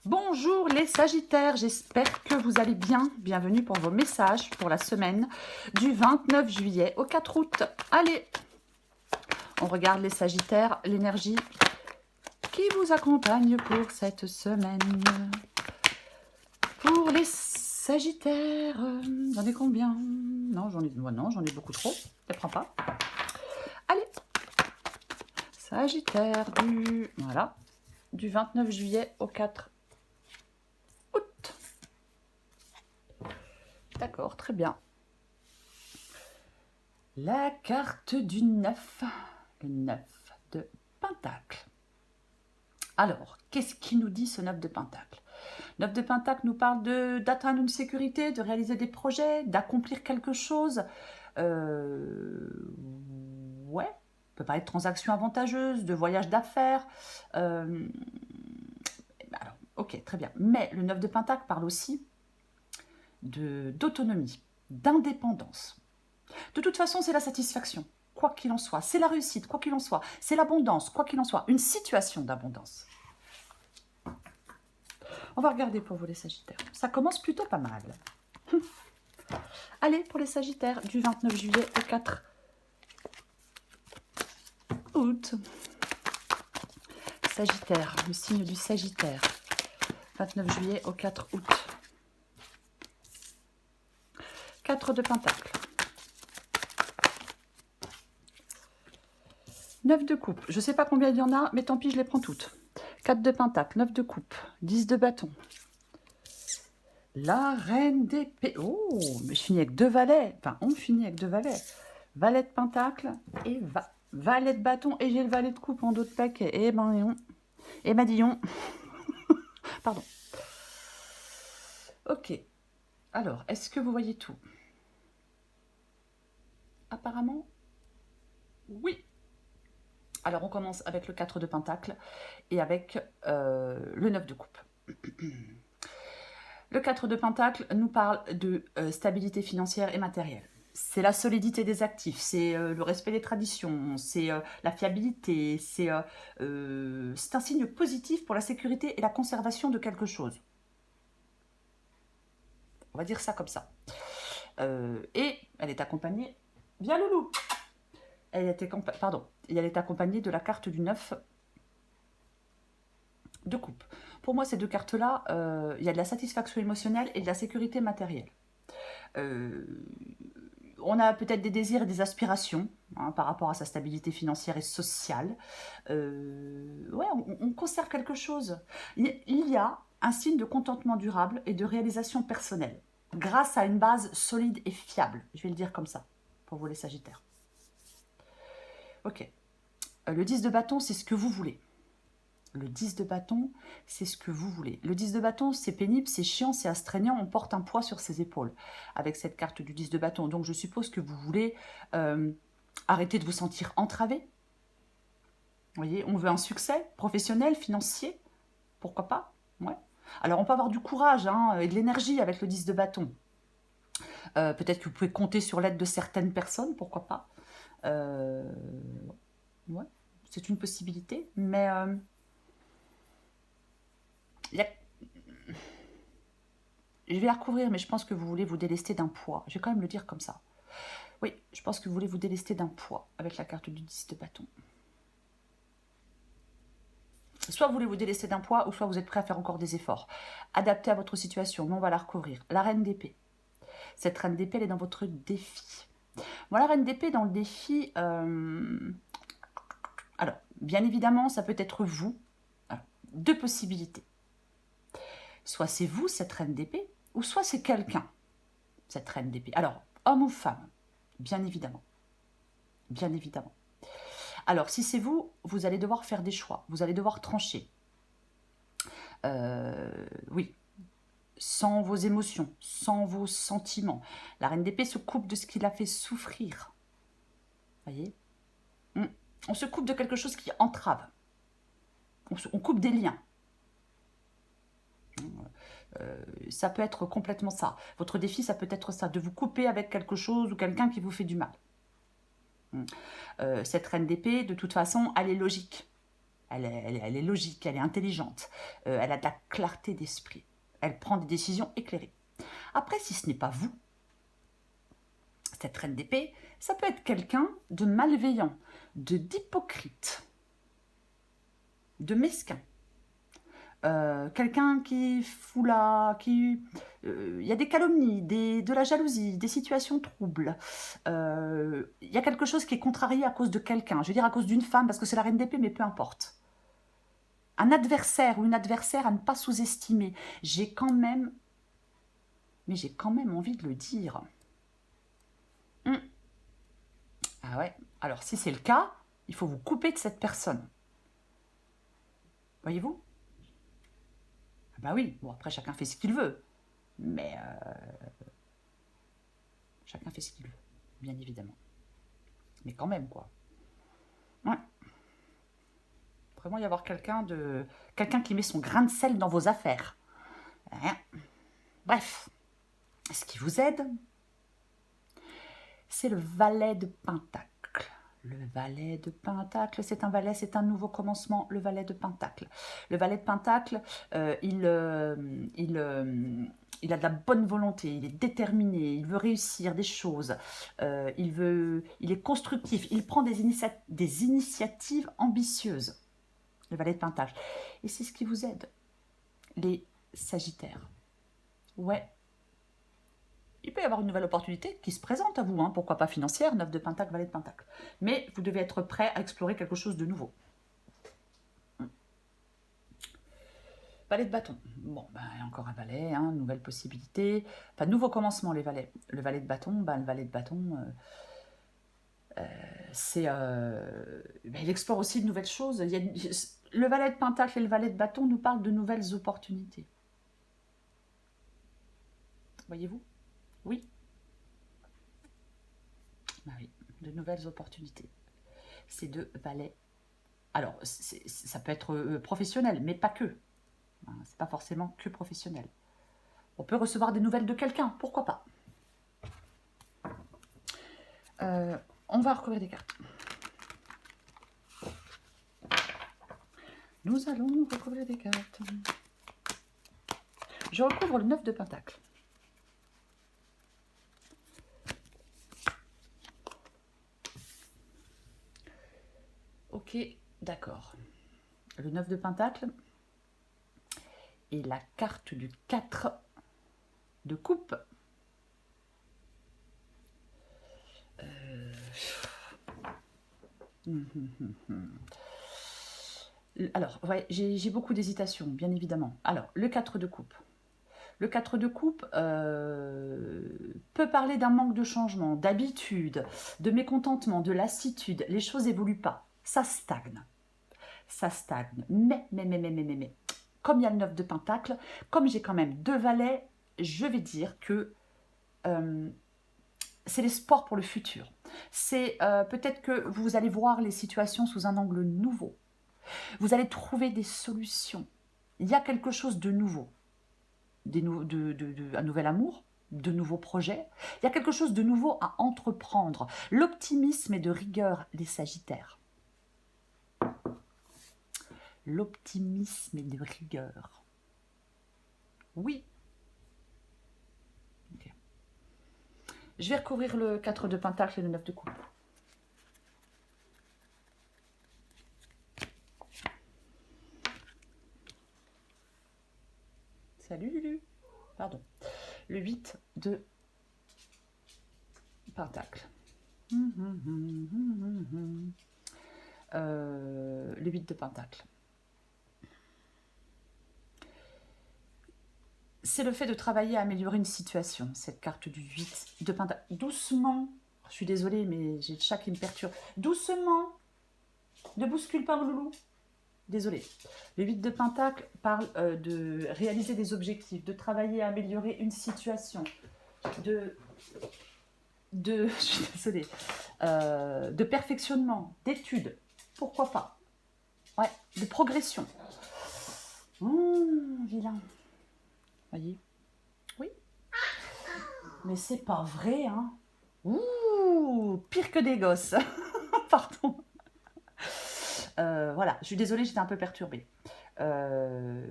Bonjour les Sagittaires, j'espère que vous allez bien. Bienvenue pour vos messages pour la semaine du 29 juillet au 4 août. Allez, on regarde les Sagittaires, l'énergie qui vous accompagne pour cette semaine. Pour les Sagittaires, j'en ai combien? Non, j'en ai beaucoup trop. Je ne prends pas. Allez, Sagittaire du 29 juillet au 4 août. D'accord, très bien. La carte du 9, le 9 de Pentacle. Alors, qu'est-ce qui nous dit ce 9 de Pentacle? 9 de Pentacle nous parle d'atteindre une sécurité, de réaliser des projets, d'accomplir quelque chose. Ouais, peut parler de transactions avantageuses, de voyages d'affaires. Alors, ok, très bien. Mais le 9 de Pentacle parle aussi d'autonomie, d'indépendance. De toute façon, c'est la satisfaction, quoi qu'il en soit. C'est la réussite, quoi qu'il en soit. C'est l'abondance, quoi qu'il en soit. Une situation d'abondance. On va regarder pour vous les Sagittaires. Ça commence plutôt pas mal. Allez, pour les Sagittaires, du 29 juillet au 4 août. Sagittaire, le signe du Sagittaire. 29 juillet au 4 août. 4 de Pentacle. 9 de coupe. Je ne sais pas combien il y en a, mais tant pis, je les prends toutes. 4 de Pentacle, 9 de coupe, 10 de bâton. La reine d'épée. Oh, mais je finis avec 2 valets. Enfin, on finit avec 2 valets. Valet de Pentacle et valet de bâton. Et j'ai le valet de coupe en dos de paquet. Et ben, et Madillon. Pardon. Ok. Alors, est-ce que vous voyez tout? Apparemment, oui. Alors, on commence avec le 4 de Pentacle et avec le 9 de coupe. Le 4 de Pentacle nous parle de stabilité financière et matérielle. C'est la solidité des actifs, c'est le respect des traditions, c'est la fiabilité, c'est un signe positif pour la sécurité et la conservation de quelque chose. On va dire ça comme ça. Et elle est accompagnée... Bien loulou, elle est accompagnée de la carte du 9 de coupe. Pour moi, ces deux cartes-là, il y a de la satisfaction émotionnelle et de la sécurité matérielle. On a peut-être des désirs et des aspirations par rapport à sa stabilité financière et sociale. Ouais, on conserve quelque chose. Il y a un signe de contentement durable et de réalisation personnelle grâce à une base solide et fiable. Je vais le dire comme ça, pour vous les Sagittaires. Ok. Le 10 de bâton, c'est ce que vous voulez. Le 10 de bâton, c'est ce que vous voulez. Le 10 de bâton, c'est pénible, c'est chiant, c'est astreignant, on porte un poids sur ses épaules avec cette carte du 10 de bâton. Donc je suppose que vous voulez arrêter de vous sentir entravé. Vous voyez, on veut un succès professionnel, financier, pourquoi pas? Ouais. Alors on peut avoir du courage et de l'énergie avec le 10 de bâton. Peut-être que vous pouvez compter sur l'aide de certaines personnes, pourquoi pas? Ouais, c'est une possibilité, mais... Je vais la recouvrir, mais je pense que vous voulez vous délester d'un poids. Je vais quand même le dire comme ça. Oui, je pense que vous voulez vous délester d'un poids avec la carte du 10 de bâton. Soit vous voulez vous délester d'un poids, ou soit vous êtes prêt à faire encore des efforts. Adapté à votre situation, mais on va la recouvrir. La reine d'épée. Cette reine d'épée, elle est dans votre défi. Bon, la reine d'épée, dans le défi... Alors, bien évidemment, ça peut être vous. Alors, deux possibilités. Soit c'est vous, cette reine d'épée, ou soit c'est quelqu'un, cette reine d'épée. Alors, homme ou femme, bien évidemment. Bien évidemment. Alors, si c'est vous, vous allez devoir faire des choix. Vous allez devoir trancher. Oui. Sans vos émotions, sans vos sentiments. La reine d'épée se coupe de ce qui l'a fait souffrir. Voyez? On se coupe de quelque chose qui entrave. On coupe des liens. Ça peut être complètement ça. Votre défi, ça peut être ça, de vous couper avec quelque chose ou quelqu'un qui vous fait du mal. Cette reine d'épée, de toute façon, elle est logique. Elle est logique, elle est intelligente, elle a de la clarté d'esprit. Elle prend des décisions éclairées. Après, si ce n'est pas vous, cette reine d'épée, ça peut être quelqu'un de malveillant, d'hypocrite, de mesquin. Quelqu'un qui fout là, il y a des calomnies, de la jalousie, des situations troubles. Il y a quelque chose qui est contrarié à cause de quelqu'un. Je veux dire à cause d'une femme, parce que c'est la reine d'épée, mais peu importe. Un adversaire ou une adversaire à ne pas sous-estimer. J'ai quand même envie de le dire. Ah ouais. Alors si c'est le cas, il faut vous couper de cette personne. Voyez-vous? Ah bah oui, bon après chacun fait ce qu'il veut. Mais chacun fait ce qu'il veut, bien évidemment. Mais quand même, quoi. Ouais. Vraiment y avoir quelqu'un qui met son grain de sel dans vos affaires. Hein. Bref, ce qui vous aide, c'est le valet de Pentacle. Le valet de Pentacle, c'est un valet, c'est un nouveau commencement, le valet de Pentacle. Le valet de Pentacle, il a de la bonne volonté, il est déterminé, il veut réussir des choses, il est constructif, il prend des initiatives ambitieuses. Le valet de Pentacle. Et c'est ce qui vous aide, les Sagittaires. Ouais. Il peut y avoir une nouvelle opportunité qui se présente à vous, hein, pourquoi pas financière, 9 de Pentacle, valet de Pentacle. Mais vous devez être prêt à explorer quelque chose de nouveau. Valet de bâton. Bon, ben, encore un valet, hein, nouvelle possibilité. Enfin, nouveau commencement, les valets. Le valet de bâton, il explore aussi de nouvelles choses. Le valet de Pentacle et le valet de bâton nous parlent de nouvelles opportunités. Voyez-vous? Oui. Bah oui, de nouvelles opportunités. Ces deux valets. Alors, ça peut être professionnel, mais pas que. C'est pas forcément que professionnel. On peut recevoir des nouvelles de quelqu'un, pourquoi pas. On va recouvrir des cartes. Nous allons recouvrir des cartes. Je recouvre le 9 de Pentacle. Ok, d'accord. Le 9 de Pentacle et la carte du 4 de coupe. Alors, ouais, j'ai beaucoup d'hésitation, bien évidemment. Alors, le 4 de coupe. Le 4 de coupe peut parler d'un manque de changement, d'habitude, de mécontentement, de lassitude. Les choses n'évoluent pas. Ça stagne. Ça stagne. Mais, comme il y a le 9 de Pentacle, comme j'ai quand même deux valets, je vais dire que c'est l'espoir pour le futur. C'est peut-être que vous allez voir les situations sous un angle nouveau. Vous allez trouver des solutions. Il y a quelque chose de nouveau. Un nouvel amour, de nouveaux projets. Il y a quelque chose de nouveau à entreprendre. L'optimisme et de rigueur, les Sagittaires. L'optimisme et de rigueur. Oui. Okay. Je vais recouvrir le 4 de Pentacle et le 9 de coupe. Salut Lulu. Pardon. Le 8 de Pentacle. Le 8 de Pentacle. C'est le fait de travailler à améliorer une situation, cette carte du 8 de Pentacle. Doucement, je suis désolée, mais j'ai le chat qui me perturbe. Doucement, ne bouscule pas, mon loulou. Désolée. Le 8 de Pentacle parle de réaliser des objectifs, de travailler à améliorer une situation, je suis désolée, de perfectionnement, d'études, pourquoi pas. Ouais, de progression. Vilain. Voyez? Oui. Mais c'est pas vrai, hein. Ouh, pire que des gosses. Pardon. Voilà, je suis désolée, j'étais un peu perturbée. Euh,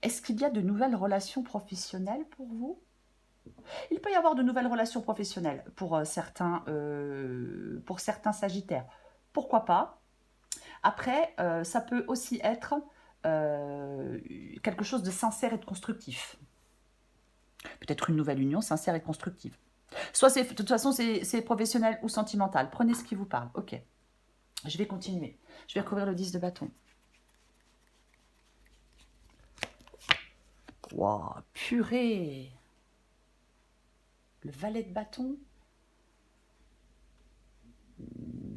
Est-ce qu'il y a de nouvelles relations professionnelles pour vous? Il peut y avoir de nouvelles relations professionnelles pour certains sagittaires. Pourquoi pas? Après, ça peut aussi être euh, quelque chose de sincère et de constructif. Peut-être une nouvelle union sincère et constructive. Soit c'est, de toute façon, c'est professionnel ou sentimental. Prenez ce qui vous parle. Ok. Je vais continuer. Je vais recouvrir le 10 de bâton. Waouh, purée. Le valet de bâton.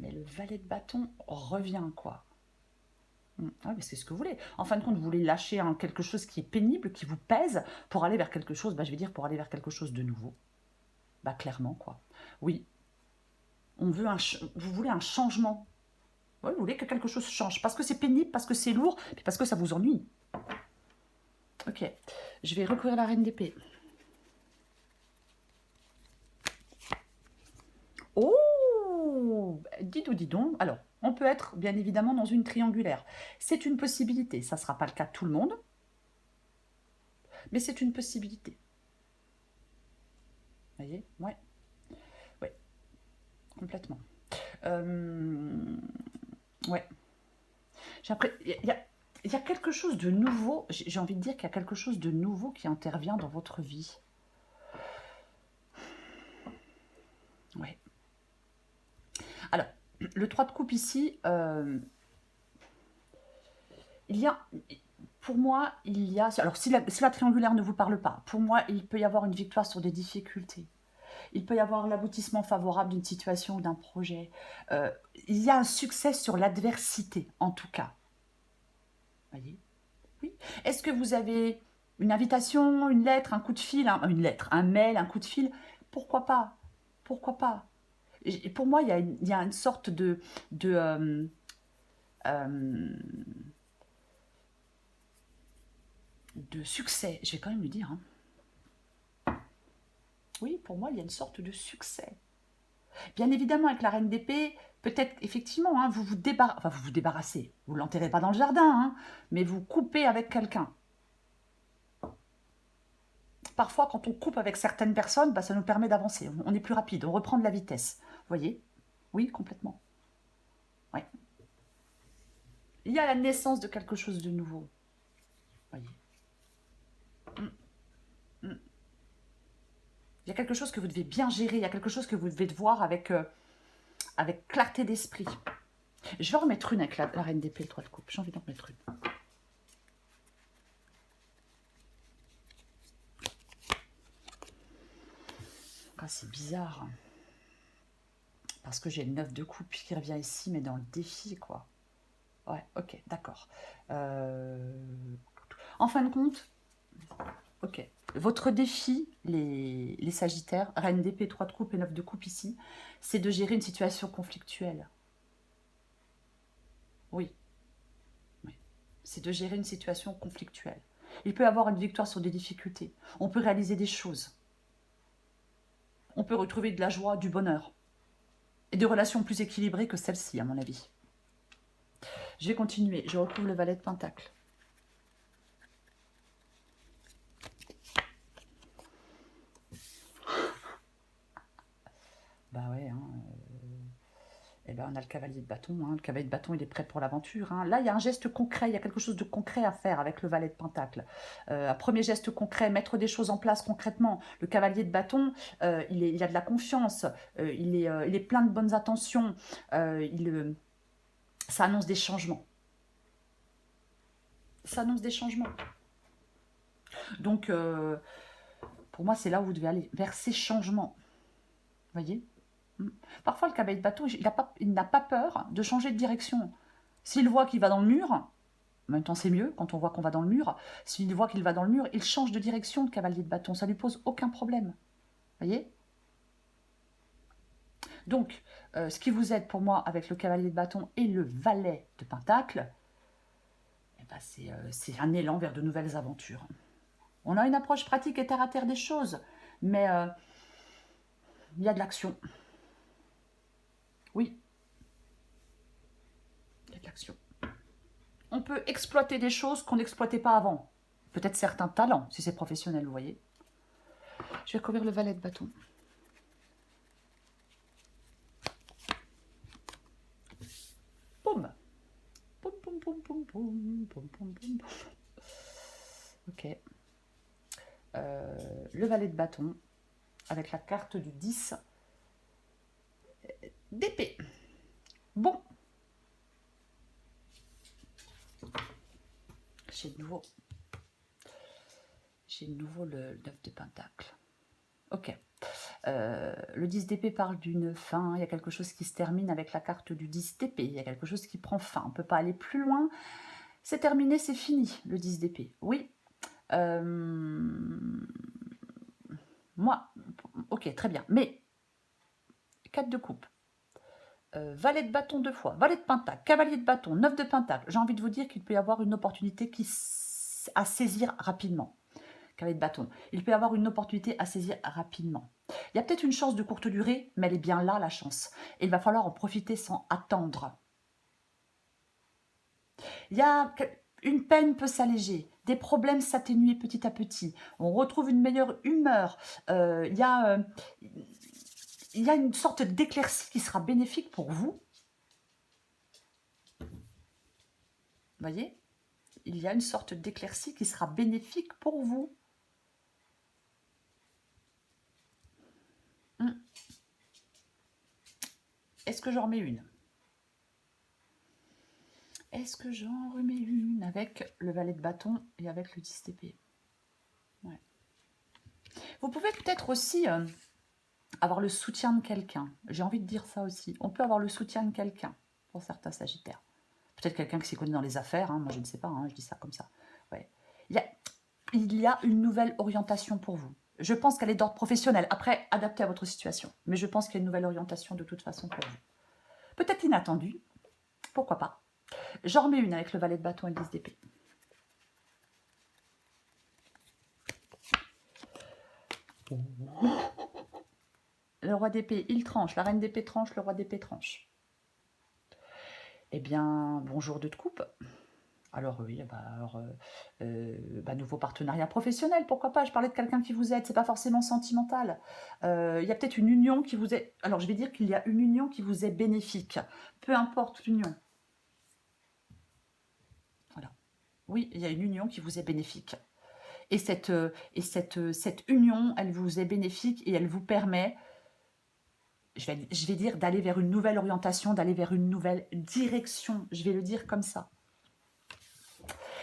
Mais le valet de bâton revient, quoi. Ah, mais c'est ce que vous voulez. En fin de compte, vous voulez lâcher quelque chose qui est pénible, qui vous pèse, pour aller vers quelque chose, je vais dire pour aller vers quelque chose de nouveau. Clairement, quoi. Oui, vous voulez un changement. Ouais, vous voulez que quelque chose change. Parce que c'est pénible, parce que c'est lourd, puis parce que ça vous ennuie. Ok, je vais recouvrir la reine d'épée. Oh, dis donc. Alors, on peut être bien évidemment dans une triangulaire. C'est une possibilité. Ça ne sera pas le cas de tout le monde, mais c'est une possibilité. Vous voyez? Ouais. Ouais, complètement. Ouais. Il y a quelque chose de nouveau. J'ai envie de dire qu'il y a quelque chose de nouveau qui intervient dans votre vie. Ouais. Alors, le 3 de coupe ici, il y a, pour moi, il y a, alors si la triangulaire ne vous parle pas, pour moi, il peut y avoir une victoire sur des difficultés. Il peut y avoir l'aboutissement favorable d'une situation ou d'un projet. Il y a un succès sur l'adversité, en tout cas. Voyez? Oui. Est-ce que vous avez une invitation, une lettre, un coup de fil, une lettre, un mail, un coup de fil? Pourquoi pas? Pourquoi pas? Et pour moi, il y a une sorte de, euh, de succès. Je vais quand même le dire. Oui, pour moi, il y a une sorte de succès. Bien évidemment, avec la reine d'épée, peut-être effectivement, vous vous débarrassez. Vous ne l'enterrez pas dans le jardin, mais vous coupez avec quelqu'un. Parfois, quand on coupe avec certaines personnes, ça nous permet d'avancer. On est plus rapide, on reprend de la vitesse. Vous voyez? Oui, complètement. Ouais. Il y a la naissance de quelque chose de nouveau. Voyez. Il y a quelque chose que vous devez bien gérer, il y a quelque chose que vous devez voir avec clarté d'esprit. Je vais en remettre une avec la reine d'épée, le 3 de coupe. J'ai envie d'en remettre une. Ah, c'est bizarre. Parce que j'ai le 9 de coupe qui revient ici, mais dans le défi, quoi. Ouais, ok, d'accord. En fin de compte, ok. Votre défi, les Sagittaires, reine d'épée, 3 de coupe et 9 de coupe ici, c'est de gérer une situation conflictuelle. Oui, oui. C'est de gérer une situation conflictuelle. Il peut y avoir une victoire sur des difficultés. On peut réaliser des choses. On peut retrouver de la joie, du bonheur. Et des relations plus équilibrées que celle-ci, à mon avis. Je vais continuer. Je retrouve le valet de Pentacle. Bah ouais, et ben on a le cavalier de bâton. Le cavalier de bâton, il est prêt pour l'aventure. Là, il y a un geste concret, il y a quelque chose de concret à faire avec le valet de Pentacle. Un premier geste concret, mettre des choses en place concrètement. Le cavalier de bâton, il a de la confiance, il est plein de bonnes intentions, ça annonce des changements. Ça annonce des changements. Donc, pour moi, c'est là où vous devez aller, vers ces changements. Vous voyez? Parfois, le cavalier de bateau, il n'a pas peur de changer de direction. S'il voit qu'il va dans le mur, en même temps c'est mieux quand on voit qu'on va dans le mur, s'il voit qu'il va dans le mur, il change de direction, le cavalier de bâton. Ça ne lui pose aucun problème. Vous voyez? Donc, ce qui vous aide pour moi avec le cavalier de bâton et le valet de pentacle, c'est un élan vers de nouvelles aventures. On a une approche pratique et terre à terre des choses, mais il y a de l'action. Oui. Il y a de d'action. On peut exploiter des choses qu'on n'exploitait pas avant. Peut-être certains talents, si c'est professionnel, vous voyez. Je vais couvrir le valet de bâton. Boum. Boum, boum, boum, boum, boum, boum, boum, boum. Ok. Le valet de bâton, avec la carte du 10 d'épée. Bon. J'ai de nouveau le 9 de pentacle. Ok. Le 10 d'épée parle d'une fin, il y a quelque chose qui se termine avec la carte du 10 d'épée, il y a quelque chose qui prend fin, on ne peut pas aller plus loin, c'est terminé, c'est fini, le 10 d'épée. Oui. Moi, ok, très bien, mais 4 de coupe, valet de bâton 2 fois, valet de pentacle, cavalier de bâton, 9 de pentacle, j'ai envie de vous dire qu'il peut y avoir une opportunité à saisir rapidement. Cavalier de bâton, il peut y avoir une opportunité à saisir rapidement. Il y a peut-être une chance de courte durée, mais elle est bien là, la chance. Et il va falloir en profiter sans attendre. Il y a une peine peut s'alléger, des problèmes s'atténuer petit à petit. On retrouve une meilleure humeur. Il y a une sorte d'éclaircie qui sera bénéfique pour vous. Vous voyez? Il y a une sorte d'éclaircie qui sera bénéfique pour vous. Est-ce que j'en remets une? Est-ce que j'en remets une avec le valet de bâton et avec le 10 d'épée? Ouais. Vous pouvez peut-être aussi avoir le soutien de quelqu'un. J'ai envie de dire ça aussi. On peut avoir le soutien de quelqu'un pour certains sagittaires. Peut-être quelqu'un qui s'y connaît dans les affaires. Hein, moi, je ne sais pas. Hein, je dis ça comme ça. Ouais. Il y a une nouvelle orientation pour vous. Je pense qu'elle est d'ordre professionnel. Après, adaptée à votre situation. Mais je pense qu'il y a une nouvelle orientation de toute façon pour vous. Peut-être inattendue. Pourquoi pas. J'en remets une avec le valet de bâton et le 10 d'épée. Le roi d'épée, il tranche. La reine d'épée tranche. Le roi d'épée tranche. Eh bien, bonjour de coupe. Alors oui, nouveau partenariat professionnel, pourquoi pas? Je parlais de quelqu'un qui vous aide, c'est pas forcément sentimental. Il y a peut-être une union qui vous est... Alors je vais dire qu'il y a une union qui vous est bénéfique. Peu importe l'union. Voilà. Oui, il y a une union qui vous est bénéfique. Et cette union, elle vous est bénéfique et elle vous permet... Je vais dire d'aller vers une nouvelle orientation, d'aller vers une nouvelle direction. Je vais le dire comme ça.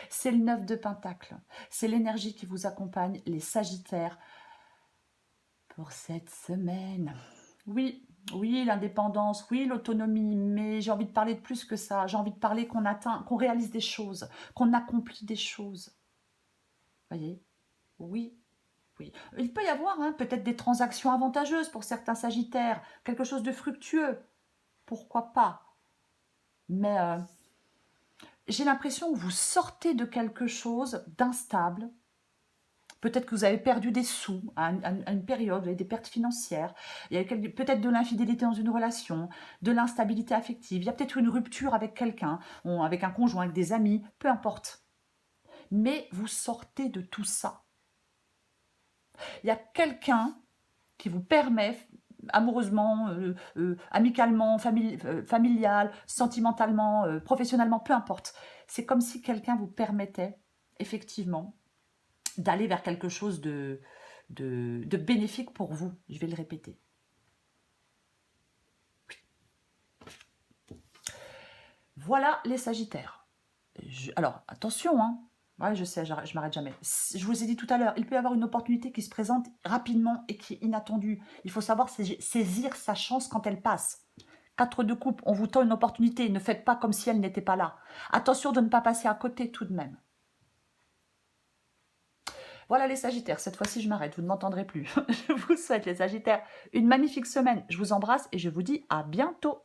C'est le 9 de pentacle. C'est l'énergie qui vous accompagne, les sagittaires, pour cette semaine. Oui, oui, l'indépendance, oui, l'autonomie, mais j'ai envie de parler de plus que ça. J'ai envie de parler qu'on atteint, qu'on réalise des choses, qu'on accomplit des choses. Vous voyez? Oui. Oui. Il peut y avoir peut-être des transactions avantageuses pour certains sagittaires, quelque chose de fructueux. Pourquoi pas? Mais j'ai l'impression que vous sortez de quelque chose d'instable. Peut-être que vous avez perdu des sous à une période, vous avez des pertes financières. Il y a peut-être de l'infidélité dans une relation, de l'instabilité affective. Il y a peut-être une rupture avec quelqu'un, avec un conjoint, avec des amis, peu importe. Mais vous sortez de tout ça. Il y a quelqu'un qui vous permet, amoureusement, amicalement, familial, sentimentalement, professionnellement, peu importe. C'est comme si quelqu'un vous permettait, effectivement, d'aller vers quelque chose de bénéfique pour vous. Je vais le répéter. Voilà les sagittaires. Alors, attention, ouais, je sais, je m'arrête jamais. Je vous ai dit tout à l'heure, il peut y avoir une opportunité qui se présente rapidement et qui est inattendue. Il faut savoir saisir sa chance quand elle passe. 4 de coupe, on vous tend une opportunité. Ne faites pas comme si elle n'était pas là. Attention de ne pas passer à côté tout de même. Voilà les sagittaires, cette fois-ci je m'arrête, vous ne m'entendrez plus. Je vous souhaite les sagittaires une magnifique semaine. Je vous embrasse et je vous dis à bientôt.